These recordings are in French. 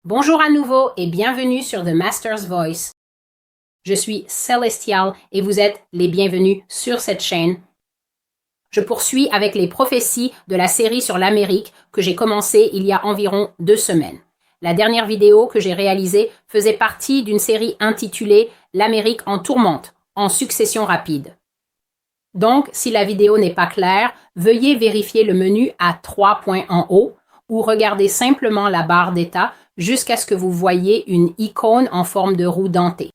Bonjour à nouveau et bienvenue sur The Master's Voice. Je suis Celestial et vous êtes les bienvenus sur cette chaîne. Je poursuis avec les prophéties de la série sur l'Amérique que j'ai commencé il y a environ 2 semaines. La dernière vidéo que j'ai réalisée faisait partie d'une série intitulée L'Amérique en tourmente, en succession rapide. Donc, si la vidéo n'est pas claire, veuillez vérifier le menu à 3 points en haut ou regardez simplement la barre d'état jusqu'à ce que vous voyez une icône en forme de roue dentée.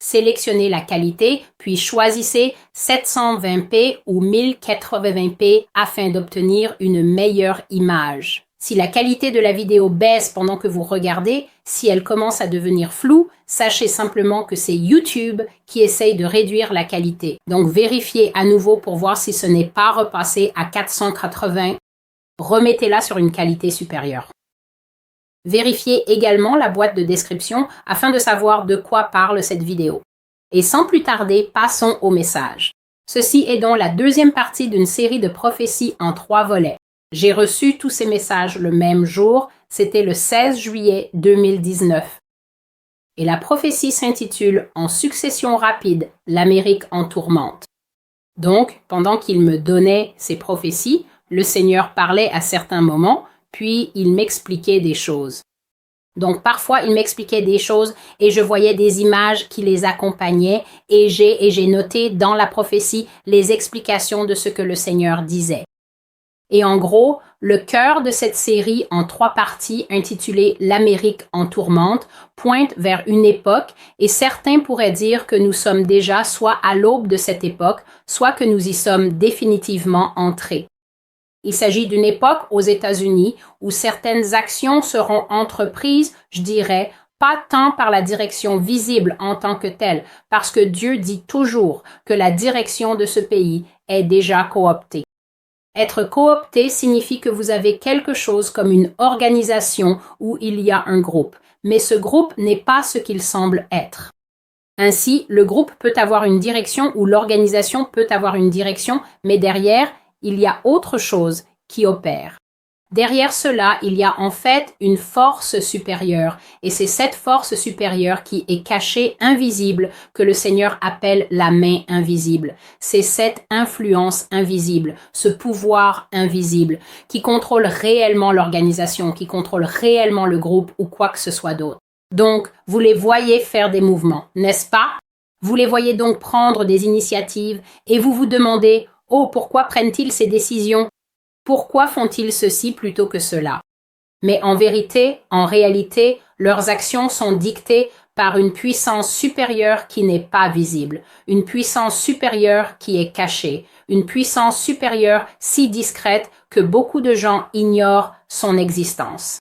Sélectionnez la qualité, puis choisissez 720p ou 1080p afin d'obtenir une meilleure image. Si la qualité de la vidéo baisse pendant que vous regardez, si elle commence à devenir floue, sachez simplement que c'est YouTube qui essaye de réduire la qualité. Donc vérifiez à nouveau pour voir si ce n'est pas repassé à 480. Remettez-la sur une qualité supérieure. Vérifiez également la boîte de description afin de savoir de quoi parle cette vidéo. Et sans plus tarder, passons au message. Ceci est donc la deuxième partie d'une série de prophéties en 3 volets. J'ai reçu tous ces messages le même jour, c'était le 16 juillet 2019. Et la prophétie s'intitule « En succession rapide, l'Amérique en tourmente ». Donc, pendant qu'il me donnait ces prophéties, le Seigneur parlait à certains moments, puis il m'expliquait des choses. Donc, parfois, il m'expliquait des choses et je voyais des images qui les accompagnaient et j'ai noté dans la prophétie les explications de ce que le Seigneur disait. Et en gros, le cœur de cette série en 3 parties intitulée « L'Amérique en tourmente » pointe vers une époque et certains pourraient dire que nous sommes déjà soit à l'aube de cette époque, soit que nous y sommes définitivement entrés. Il s'agit d'une époque aux États-Unis où certaines actions seront entreprises, je dirais, pas tant par la direction visible en tant que telle, parce que Dieu dit toujours que la direction de ce pays est déjà cooptée. Être coopté signifie que vous avez quelque chose comme une organisation où il y a un groupe, mais ce groupe n'est pas ce qu'il semble être. Ainsi, le groupe peut avoir une direction ou l'organisation peut avoir une direction, mais derrière, il y a autre chose qui opère. Derrière cela, il y a en fait une force supérieure et c'est cette force supérieure qui est cachée, invisible, que le Seigneur appelle la main invisible. C'est cette influence invisible, ce pouvoir invisible qui contrôle réellement l'organisation, qui contrôle réellement le groupe ou quoi que ce soit d'autre. Donc, vous les voyez faire des mouvements, n'est-ce pas? Vous les voyez donc prendre des initiatives et vous vous demandez « Oh, pourquoi prennent-ils ces décisions? Pourquoi font-ils ceci plutôt que cela ?» Mais en vérité, en réalité, leurs actions sont dictées par une puissance supérieure qui n'est pas visible, une puissance supérieure qui est cachée, une puissance supérieure si discrète que beaucoup de gens ignorent son existence.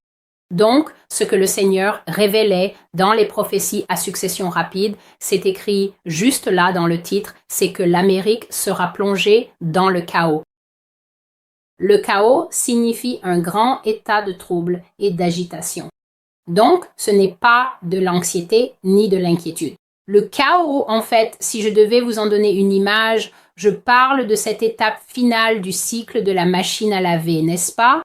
Donc, ce que le Seigneur révélait dans les prophéties à succession rapide, c'est écrit juste là dans le titre, c'est que l'Amérique sera plongée dans le chaos. Le chaos signifie un grand état de trouble et d'agitation. Donc, ce n'est pas de l'anxiété ni de l'inquiétude. Le chaos, en fait, si je devais vous en donner une image, je parle de cette étape finale du cycle de la machine à laver, n'est-ce pas?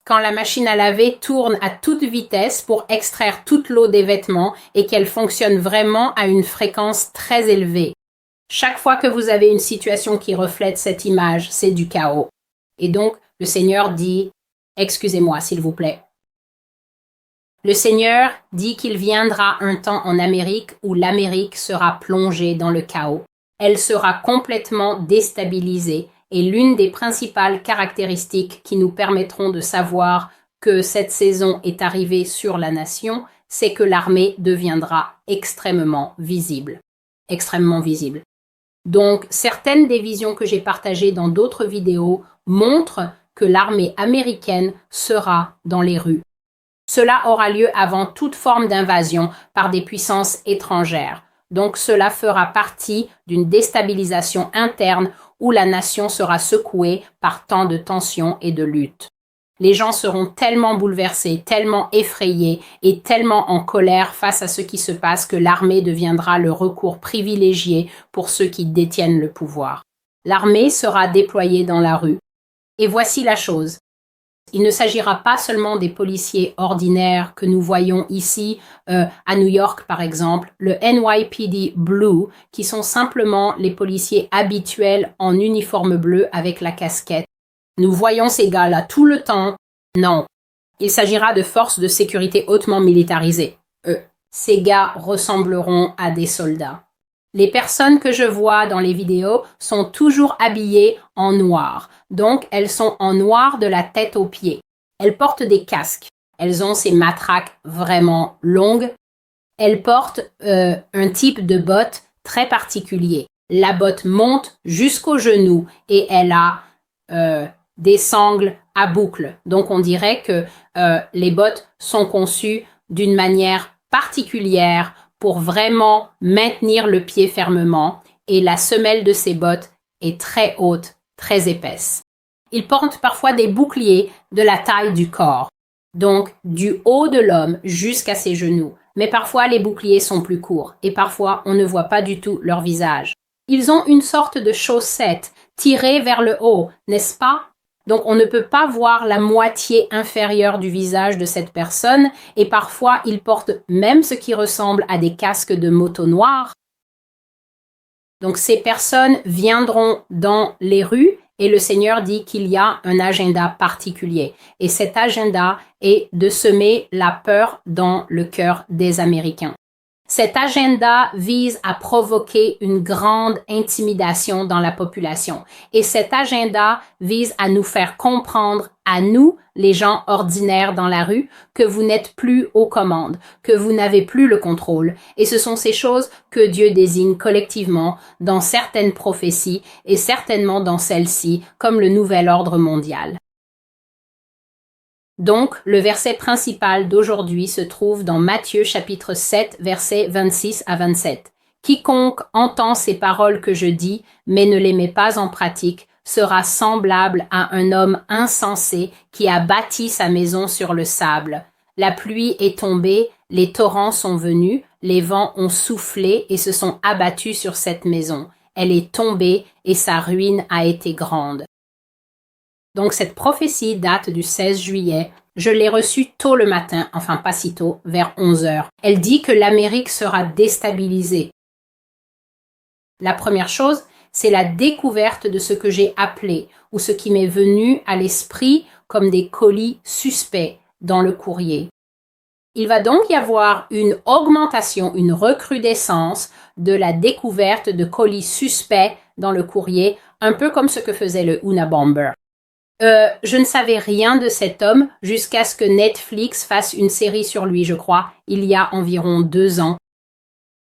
Quand la machine à laver tourne à toute vitesse pour extraire toute l'eau des vêtements et qu'elle fonctionne vraiment à une fréquence très élevée. Chaque fois que vous avez une situation qui reflète cette image, c'est du chaos. Et donc, le Seigneur dit, excusez-moi s'il vous plaît. Le Seigneur dit qu'il viendra un temps en Amérique où l'Amérique sera plongée dans le chaos. Elle sera complètement déstabilisée et l'une des principales caractéristiques qui nous permettront de savoir que cette saison est arrivée sur la nation, c'est que l'armée deviendra extrêmement visible. Extrêmement visible. Donc, certaines des visions que j'ai partagées dans d'autres vidéos montrent que l'armée américaine sera dans les rues. Cela aura lieu avant toute forme d'invasion par des puissances étrangères. Donc, cela fera partie d'une déstabilisation interne où la nation sera secouée par tant de tensions et de luttes. Les gens seront tellement bouleversés, tellement effrayés et tellement en colère face à ce qui se passe que l'armée deviendra le recours privilégié pour ceux qui détiennent le pouvoir. L'armée sera déployée dans la rue. Et voici la chose. Il ne s'agira pas seulement des policiers ordinaires que nous voyons ici à New York, par exemple, le NYPD Blue, qui sont simplement les policiers habituels en uniforme bleu avec la casquette. Nous voyons ces gars-là tout le temps. Non, il s'agira de forces de sécurité hautement militarisées. Ces gars ressembleront à des soldats. Les personnes que je vois dans les vidéos sont toujours habillées en noir. Donc, elles sont en noir de la tête aux pieds. Elles portent des casques. Elles ont ces matraques vraiment longues. Elles portent un type de botte très particulier. La botte monte jusqu'au genou et elle a des sangles à boucles. Donc, on dirait que les bottes sont conçues d'une manière particulière pour vraiment maintenir le pied fermement et la semelle de ces bottes est très haute, très épaisse. Ils portent parfois des boucliers de la taille du corps, donc du haut de l'homme jusqu'à ses genoux. Mais parfois les boucliers sont plus courts et parfois on ne voit pas du tout leur visage. Ils ont une sorte de chaussette tirée vers le haut, n'est-ce pas? Donc, on ne peut pas voir la moitié inférieure du visage de cette personne et parfois, ils portent même ce qui ressemble à des casques de moto noirs. Donc, ces personnes viendront dans les rues et le Seigneur dit qu'il y a un agenda particulier. Et cet agenda est de semer la peur dans le cœur des Américains. Cet agenda vise à provoquer une grande intimidation dans la population. Et cet agenda vise à nous faire comprendre, à nous, les gens ordinaires dans la rue, que vous n'êtes plus aux commandes, que vous n'avez plus le contrôle. Et ce sont ces choses que Dieu désigne collectivement dans certaines prophéties et certainement dans celle-ci, comme le nouvel ordre mondial. Donc, le verset principal d'aujourd'hui se trouve dans Matthieu chapitre 7, versets 26 à 27. Quiconque entend ces paroles que je dis, mais ne les met pas en pratique, sera semblable à un homme insensé qui a bâti sa maison sur le sable. La pluie est tombée, les torrents sont venus, les vents ont soufflé et se sont abattus sur cette maison. Elle est tombée et sa ruine a été grande. Donc, cette prophétie date du 16 juillet. Je l'ai reçue tôt le matin, enfin pas si tôt, vers 11 heures. Elle dit que l'Amérique sera déstabilisée. La première chose, c'est la découverte de ce que j'ai appelé, ou ce qui m'est venu à l'esprit comme des colis suspects dans le courrier. Il va donc y avoir une augmentation, une recrudescence de la découverte de colis suspects dans le courrier, un peu comme ce que faisait le Unabomber. Je ne savais rien de cet homme jusqu'à ce que Netflix fasse une série sur lui, je crois, il y a environ 2 ans.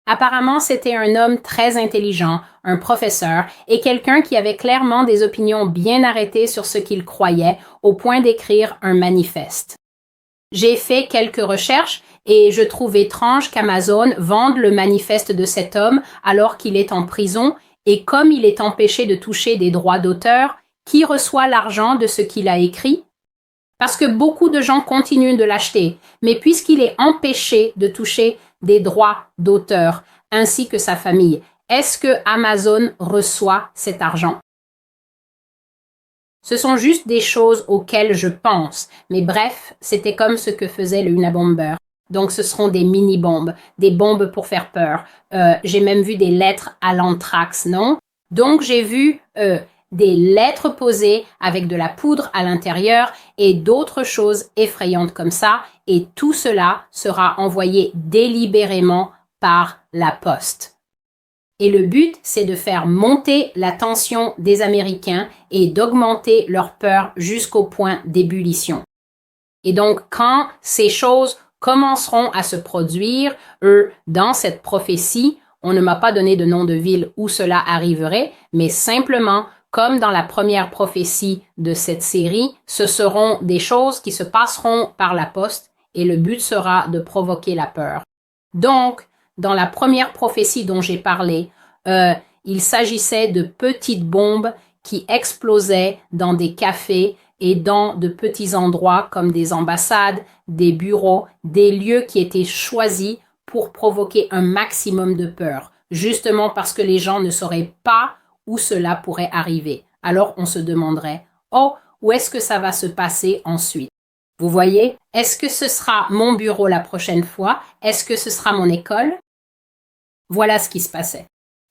Apparemment, c'était un homme très intelligent, un professeur, et quelqu'un qui avait clairement des opinions bien arrêtées sur ce qu'il croyait, au point d'écrire un manifeste. J'ai fait quelques recherches et je trouve étrange qu'Amazon vende le manifeste de cet homme alors qu'il est en prison et comme il est empêché de toucher des droits d'auteur, qui reçoit l'argent de ce qu'il a écrit? Parce que beaucoup de gens continuent de l'acheter, mais puisqu'il est empêché de toucher des droits d'auteur ainsi que sa famille, est-ce que Amazon reçoit cet argent? Ce sont juste des choses auxquelles je pense, mais bref, c'était comme ce que faisait le Unabomber. Donc ce seront des mini-bombes, des bombes pour faire peur. J'ai même vu des lettres à l'anthrax, non? Donc j'ai vu des lettres posées avec de la poudre à l'intérieur et d'autres choses effrayantes comme ça. Et tout cela sera envoyé délibérément par la poste. Et le but, c'est de faire monter la tension des Américains et d'augmenter leur peur jusqu'au point d'ébullition. Et donc, quand ces choses commenceront à se produire, dans cette prophétie, on ne m'a pas donné de nom de ville où cela arriverait, mais simplement, comme dans la première prophétie de cette série, ce seront des choses qui se passeront par la poste et le but sera de provoquer la peur. Donc, dans la première prophétie dont j'ai parlé, il s'agissait de petites bombes qui explosaient dans des cafés et dans de petits endroits comme des ambassades, des bureaux, des lieux qui étaient choisis pour provoquer un maximum de peur, justement parce que les gens ne sauraient pas où cela pourrait arriver. Alors on se demanderait, oh, où est-ce que ça va se passer ensuite. Vous voyez, est-ce que ce sera mon bureau la prochaine fois? Est-ce que ce sera mon école? Voilà ce qui se passait.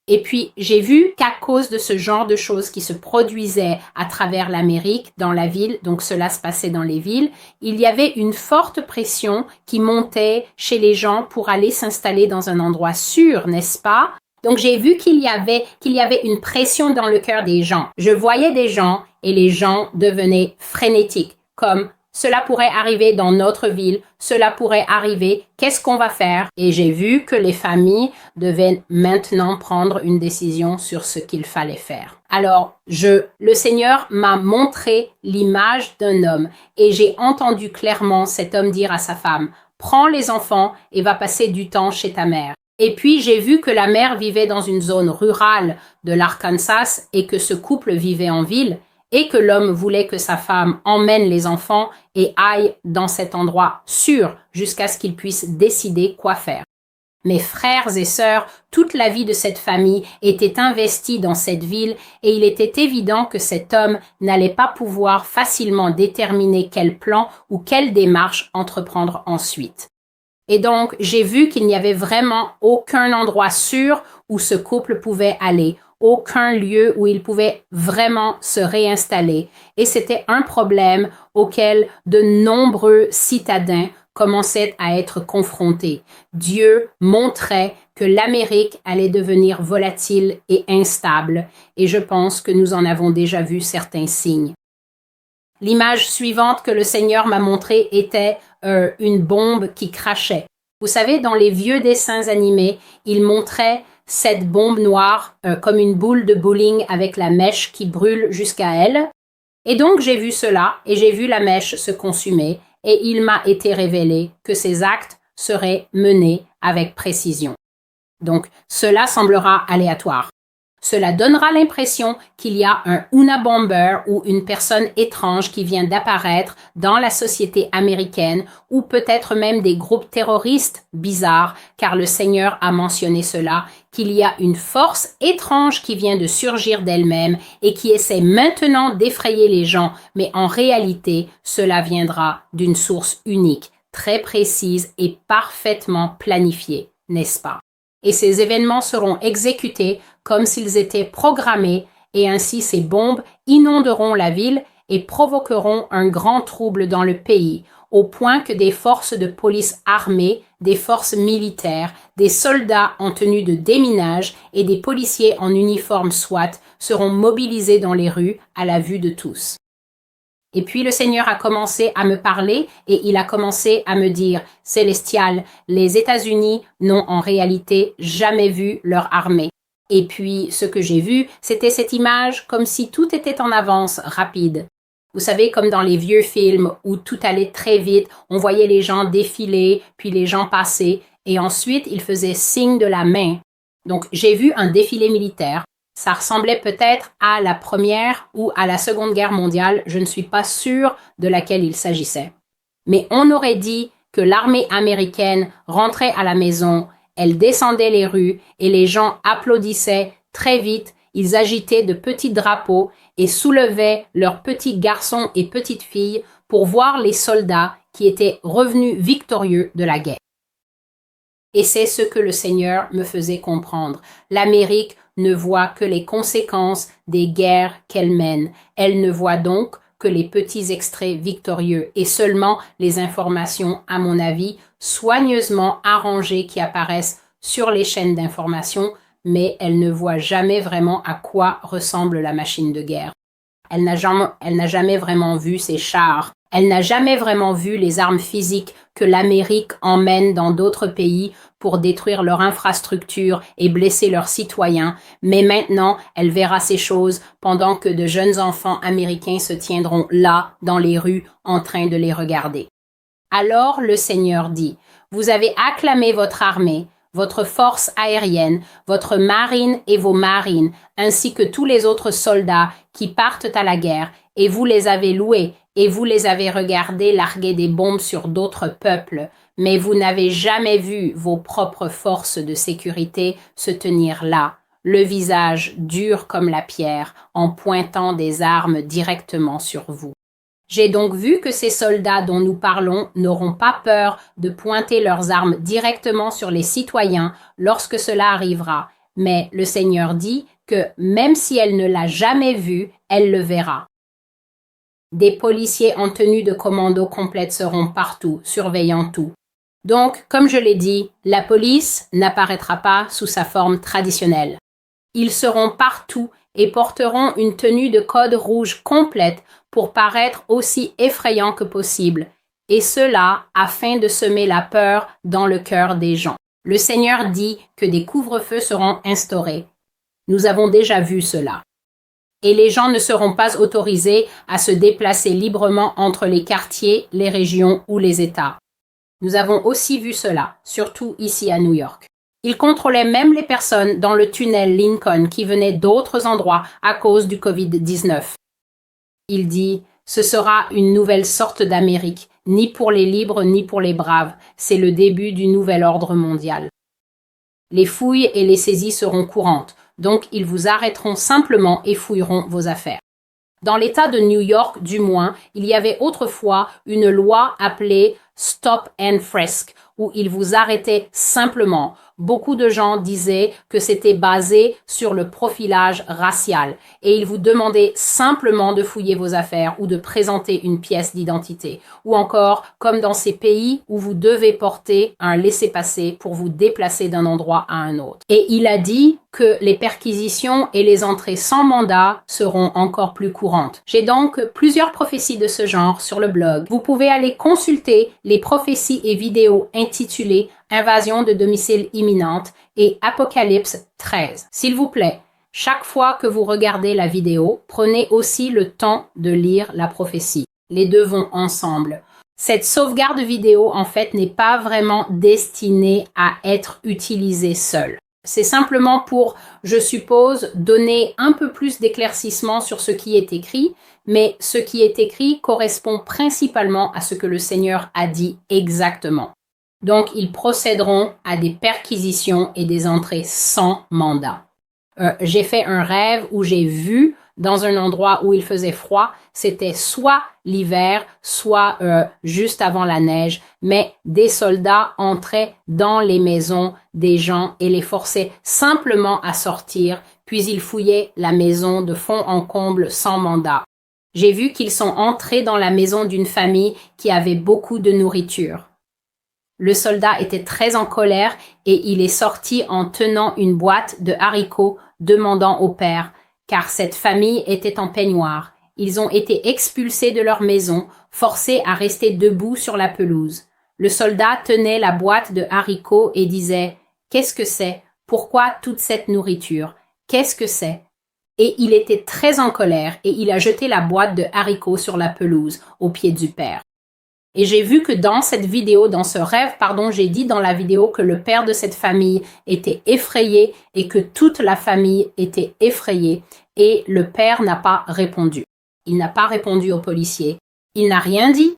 Et puis, j'ai vu qu'à cause de ce genre de choses qui se produisaient à travers l'Amérique, dans la ville, donc cela se passait dans les villes, il y avait une forte pression qui montait chez les gens pour aller s'installer dans un endroit sûr, n'est-ce pas? Donc, j'ai vu qu'il y avait une pression dans le cœur des gens. Je voyais des gens et les gens devenaient frénétiques, comme cela pourrait arriver dans notre ville, cela pourrait arriver, qu'est-ce qu'on va faire? Et j'ai vu que les familles devaient maintenant prendre une décision sur ce qu'il fallait faire. Alors, le Seigneur m'a montré l'image d'un homme et j'ai entendu clairement cet homme dire à sa femme, prends les enfants et va passer du temps chez ta mère. Et puis, j'ai vu que la mère vivait dans une zone rurale de l'Arkansas et que ce couple vivait en ville et que l'homme voulait que sa femme emmène les enfants et aille dans cet endroit sûr jusqu'à ce qu'il puisse décider quoi faire. Mes frères et sœurs, toute la vie de cette famille était investie dans cette ville et il était évident que cet homme n'allait pas pouvoir facilement déterminer quel plan ou quelle démarche entreprendre ensuite. Et donc, j'ai vu qu'il n'y avait vraiment aucun endroit sûr où ce couple pouvait aller, aucun lieu où il pouvait vraiment se réinstaller. Et c'était un problème auquel de nombreux citadins commençaient à être confrontés. Dieu montrait que l'Amérique allait devenir volatile et instable, et je pense que nous en avons déjà vu certains signes. L'image suivante que le Seigneur m'a montrée était une bombe qui crachait. Vous savez, dans les vieux dessins animés, il montrait cette bombe noire comme une boule de bowling avec la mèche qui brûle jusqu'à elle. Et donc j'ai vu cela et j'ai vu la mèche se consumer et il m'a été révélé que ces actes seraient menés avec précision. Donc cela semblera aléatoire. Cela donnera l'impression qu'il y a un Unabomber ou une personne étrange qui vient d'apparaître dans la société américaine ou peut-être même des groupes terroristes bizarres, car le Seigneur a mentionné cela, qu'il y a une force étrange qui vient de surgir d'elle-même et qui essaie maintenant d'effrayer les gens, mais en réalité, cela viendra d'une source unique, très précise et parfaitement planifiée, n'est-ce pas? Et ces événements seront exécutés comme s'ils étaient programmés et ainsi ces bombes inonderont la ville et provoqueront un grand trouble dans le pays, au point que des forces de police armées, des forces militaires, des soldats en tenue de déminage et des policiers en uniforme SWAT seront mobilisés dans les rues à la vue de tous. Et puis le Seigneur a commencé à me parler et il a commencé à me dire, Célestial, les États-Unis n'ont en réalité jamais vu leur armée. Et puis ce que j'ai vu, c'était cette image comme si tout était en avance, rapide. Vous savez, comme dans les vieux films où tout allait très vite, on voyait les gens défiler, puis les gens passer, et ensuite ils faisaient signe de la main. Donc j'ai vu un défilé militaire. Ça ressemblait peut-être à la Première ou à la Seconde Guerre mondiale, je ne suis pas sûre de laquelle il s'agissait. Mais on aurait dit que l'armée américaine rentrait à la maison, elle descendait les rues et les gens applaudissaient très vite, ils agitaient de petits drapeaux et soulevaient leurs petits garçons et petites filles pour voir les soldats qui étaient revenus victorieux de la guerre. Et c'est ce que le Seigneur me faisait comprendre. L'Amérique ne voit que les conséquences des guerres qu'elle mène. Elle ne voit donc que les petits extraits victorieux et seulement les informations, à mon avis, soigneusement arrangées qui apparaissent sur les chaînes d'information, mais elle ne voit jamais vraiment à quoi ressemble la machine de guerre. Elle n'a jamais vraiment vu ses chars. Elle n'a jamais vraiment vu les armes physiques que l'Amérique emmène dans d'autres pays pour détruire leur infrastructure et blesser leurs citoyens. Mais maintenant, elle verra ces choses pendant que de jeunes enfants américains se tiendront là, dans les rues, en train de les regarder. Alors le Seigneur dit, « Vous avez acclamé votre armée, votre force aérienne, votre marine et vos marines, ainsi que tous les autres soldats qui partent à la guerre, et vous les avez loués, et vous les avez regardés larguer des bombes sur d'autres peuples, mais vous n'avez jamais vu vos propres forces de sécurité se tenir là, le visage dur comme la pierre, en pointant des armes directement sur vous. J'ai donc vu que ces soldats dont nous parlons n'auront pas peur de pointer leurs armes directement sur les citoyens lorsque cela arrivera. Mais le Seigneur dit que même si elle ne l'a jamais vu, elle le verra. Des policiers en tenue de commando complète seront partout, surveillant tout. Donc, comme je l'ai dit, la police n'apparaîtra pas sous sa forme traditionnelle. Ils seront partout et porteront une tenue de code rouge complète pour paraître aussi effrayants que possible, et cela afin de semer la peur dans le cœur des gens. Le Seigneur dit que des couvre-feux seront instaurés. Nous avons déjà vu cela. Et les gens ne seront pas autorisés à se déplacer librement entre les quartiers, les régions ou les États. Nous avons aussi vu cela, surtout ici à New York. Ils contrôlaient même les personnes dans le tunnel Lincoln qui venaient d'autres endroits à cause du COVID-19. Il dit « Ce sera une nouvelle sorte d'Amérique, ni pour les libres ni pour les braves. C'est le début du nouvel ordre mondial. » Les fouilles et les saisies seront courantes, donc ils vous arrêteront simplement et fouilleront vos affaires. Dans l'État de New York, du moins, il y avait autrefois une loi appelée « Stop and Frisk » où ils vous arrêtaient simplement. Beaucoup de gens disaient que c'était basé sur le profilage racial et ils vous demandaient simplement de fouiller vos affaires ou de présenter une pièce d'identité. Ou encore, comme dans ces pays où vous devez porter un laissez-passer pour vous déplacer d'un endroit à un autre. Et il a dit que les perquisitions et les entrées sans mandat seront encore plus courantes. J'ai donc plusieurs prophéties de ce genre sur le blog. Vous pouvez aller consulter les prophéties et vidéos intitulées Invasion de domicile imminente et Apocalypse 13. S'il vous plaît, chaque fois que vous regardez la vidéo, prenez aussi le temps de lire la prophétie. Les deux vont ensemble. Cette sauvegarde vidéo, en fait, n'est pas vraiment destinée à être utilisée seule. C'est simplement pour, je suppose, donner un peu plus d'éclaircissement sur ce qui est écrit, mais ce qui est écrit correspond principalement à ce que le Seigneur a dit exactement. Donc, ils procéderont à des perquisitions et des entrées sans mandat. J'ai fait un rêve où j'ai vu dans un endroit où il faisait froid, c'était soit l'hiver, soit juste avant la neige, mais des soldats entraient dans les maisons des gens et les forçaient simplement à sortir, puis ils fouillaient la maison de fond en comble sans mandat. J'ai vu qu'ils sont entrés dans la maison d'une famille qui avait beaucoup de nourriture. Le soldat était très en colère et il est sorti en tenant une boîte de haricots demandant au père, car cette famille était en peignoir. Ils ont été expulsés de leur maison, forcés à rester debout sur la pelouse. Le soldat tenait la boîte de haricots et disait « Qu'est-ce que c'est? Pourquoi toute cette nourriture? Qu'est-ce que c'est ?» Et il était très en colère et il a jeté la boîte de haricots sur la pelouse, aux pieds du père. Et j'ai vu que dans cette vidéo, dans ce rêve, j'ai dit dans la vidéo que le père de cette famille était effrayé et que toute la famille était effrayée et le père n'a pas répondu. Il n'a pas répondu aux policiers. Il n'a rien dit.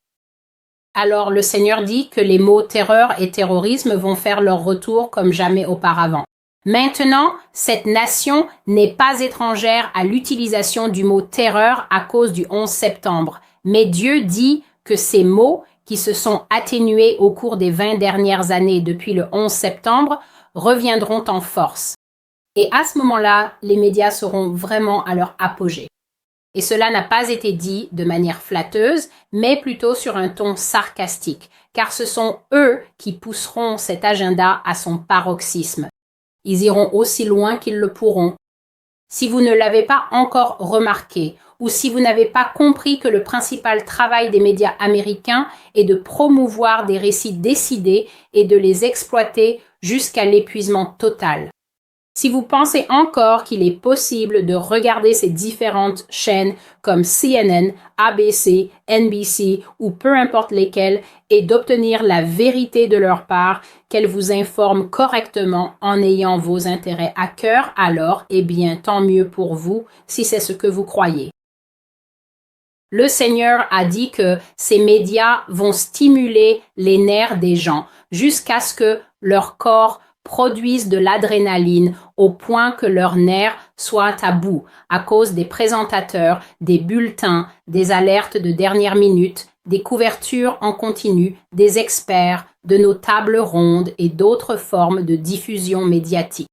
Alors le Seigneur dit que les mots terreur et terrorisme vont faire leur retour comme jamais auparavant. Maintenant, cette nation n'est pas étrangère à l'utilisation du mot terreur à cause du 11 septembre. Mais Dieu dit que ces mots qui se sont atténués au cours des 20 dernières années depuis le 11 septembre reviendront en force. Et à ce moment-là, les médias seront vraiment à leur apogée. Et cela n'a pas été dit de manière flatteuse, mais plutôt sur un ton sarcastique, car ce sont eux qui pousseront cet agenda à son paroxysme. Ils iront aussi loin qu'ils le pourront. Si vous ne l'avez pas encore remarqué, ou si vous n'avez pas compris que le principal travail des médias américains est de promouvoir des récits décidés et de les exploiter jusqu'à l'épuisement total. Si vous pensez encore qu'il est possible de regarder ces différentes chaînes comme CNN, ABC, NBC ou peu importe lesquelles et d'obtenir la vérité de leur part, qu'elles vous informent correctement en ayant vos intérêts à cœur, alors, eh bien, tant mieux pour vous si c'est ce que vous croyez. Le Seigneur a dit que ces médias vont stimuler les nerfs des gens jusqu'à ce que leur corps produisent de l'adrénaline au point que leurs nerfs soient à bout à cause des présentateurs, des bulletins, des alertes de dernière minute, des couvertures en continu, des experts, de nos tables rondes et d'autres formes de diffusion médiatique.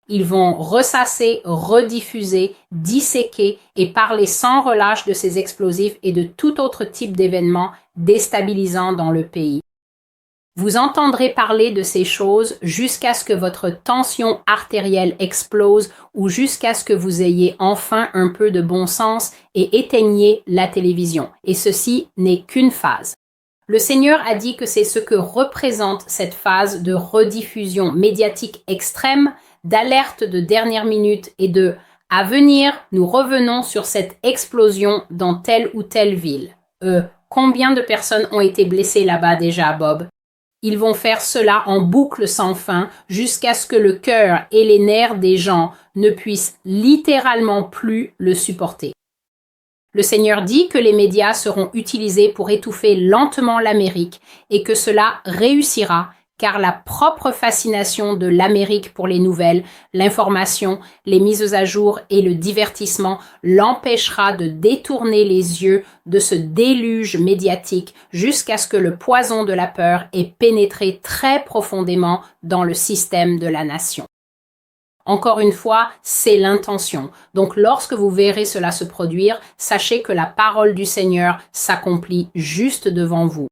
Ils vont ressasser, rediffuser, disséquer et parler sans relâche de ces explosifs et de tout autre type d'événements déstabilisants dans le pays. Vous entendrez parler de ces choses jusqu'à ce que votre tension artérielle explose ou jusqu'à ce que vous ayez enfin un peu de bon sens et éteigniez la télévision. Et ceci n'est qu'une phase. Le Seigneur a dit que c'est ce que représente cette phase de rediffusion médiatique extrême, d'alerte de dernière minute et de « à venir, nous revenons sur cette explosion dans telle ou telle ville ». Combien de personnes ont été blessées là-bas déjà, Bob? Ils vont faire cela en boucle sans fin jusqu'à ce que le cœur et les nerfs des gens ne puissent littéralement plus le supporter. Le Seigneur dit que les médias seront utilisés pour étouffer lentement l'Amérique et que cela réussira car la propre fascination de l'Amérique pour les nouvelles, l'information, les mises à jour et le divertissement l'empêchera de détourner les yeux de ce déluge médiatique jusqu'à ce que le poison de la peur ait pénétré très profondément dans le système de la nation. Encore une fois, c'est l'intention. Donc lorsque vous verrez cela se produire, sachez que la parole du Seigneur s'accomplit juste devant vous.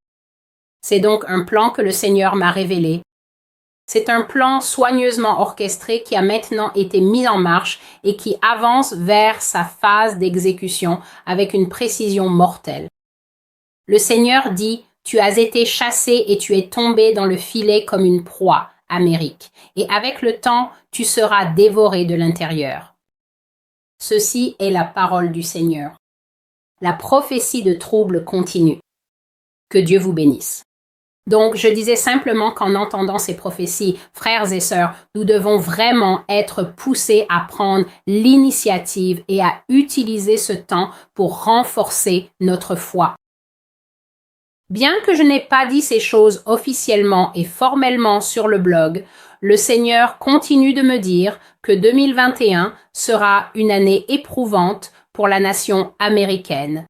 C'est donc un plan que le Seigneur m'a révélé. C'est un plan soigneusement orchestré qui a maintenant été mis en marche et qui avance vers sa phase d'exécution avec une précision mortelle. Le Seigneur dit, « Tu as été chassé et tu es tombé dans le filet comme une proie, Amérique, et avec le temps, tu seras dévoré de l'intérieur. » Ceci est la parole du Seigneur. La prophétie de trouble continue. Que Dieu vous bénisse. Donc, je disais simplement qu'en entendant ces prophéties, frères et sœurs, nous devons vraiment être poussés à prendre l'initiative et à utiliser ce temps pour renforcer notre foi. Bien que je n'ai pas dit ces choses officiellement et formellement sur le blog, le Seigneur continue de me dire que 2021 sera une année éprouvante pour la nation américaine.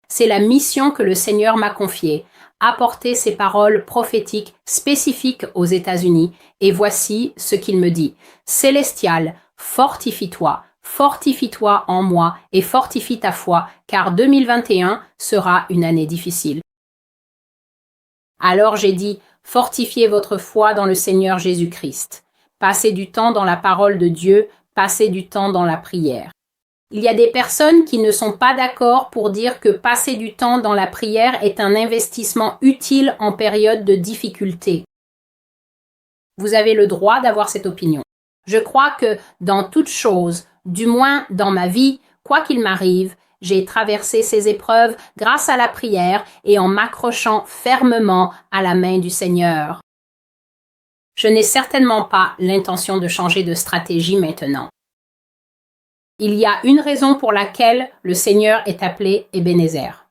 C'est la mission que le Seigneur m'a confiée, apporter ces paroles prophétiques spécifiques aux États-Unis, et voici ce qu'il me dit. Célestial, fortifie-toi en moi et fortifie ta foi, car 2021 sera une année difficile. Alors j'ai dit, fortifiez votre foi dans le Seigneur Jésus-Christ. Passez du temps dans la parole de Dieu, passez du temps dans la prière. Il y a des personnes qui ne sont pas d'accord pour dire que passer du temps dans la prière est un investissement utile en période de difficulté. Vous avez le droit d'avoir cette opinion. Je crois que dans toute chose, du moins dans ma vie, quoi qu'il m'arrive, j'ai traversé ces épreuves grâce à la prière et en m'accrochant fermement à la main du Seigneur. Je n'ai certainement pas l'intention de changer de stratégie maintenant. Il y a une raison pour laquelle le Seigneur est appelé Ebenezer.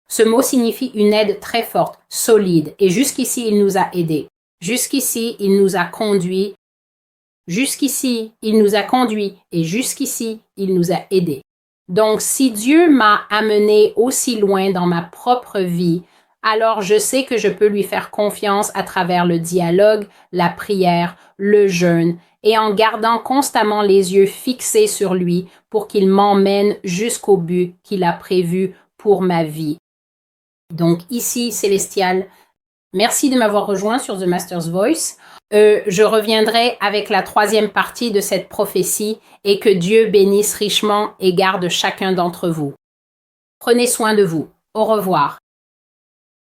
Ce mot signifie une aide très forte, solide, et jusqu'ici il nous a aidés. Jusqu'ici il nous a conduits. Jusqu'ici il nous a conduits et jusqu'ici il nous a aidés. Donc si Dieu m'a amené aussi loin dans ma propre vie, alors je sais que je peux lui faire confiance à travers le dialogue, la prière, le jeûne, et en gardant constamment les yeux fixés sur lui pour qu'il m'emmène jusqu'au but qu'il a prévu pour ma vie. Donc ici, Célestial, merci de m'avoir rejoint sur The Master's Voice. Je reviendrai avec la 3e partie de cette prophétie et que Dieu bénisse richement et garde chacun d'entre vous. Prenez soin de vous. Au revoir.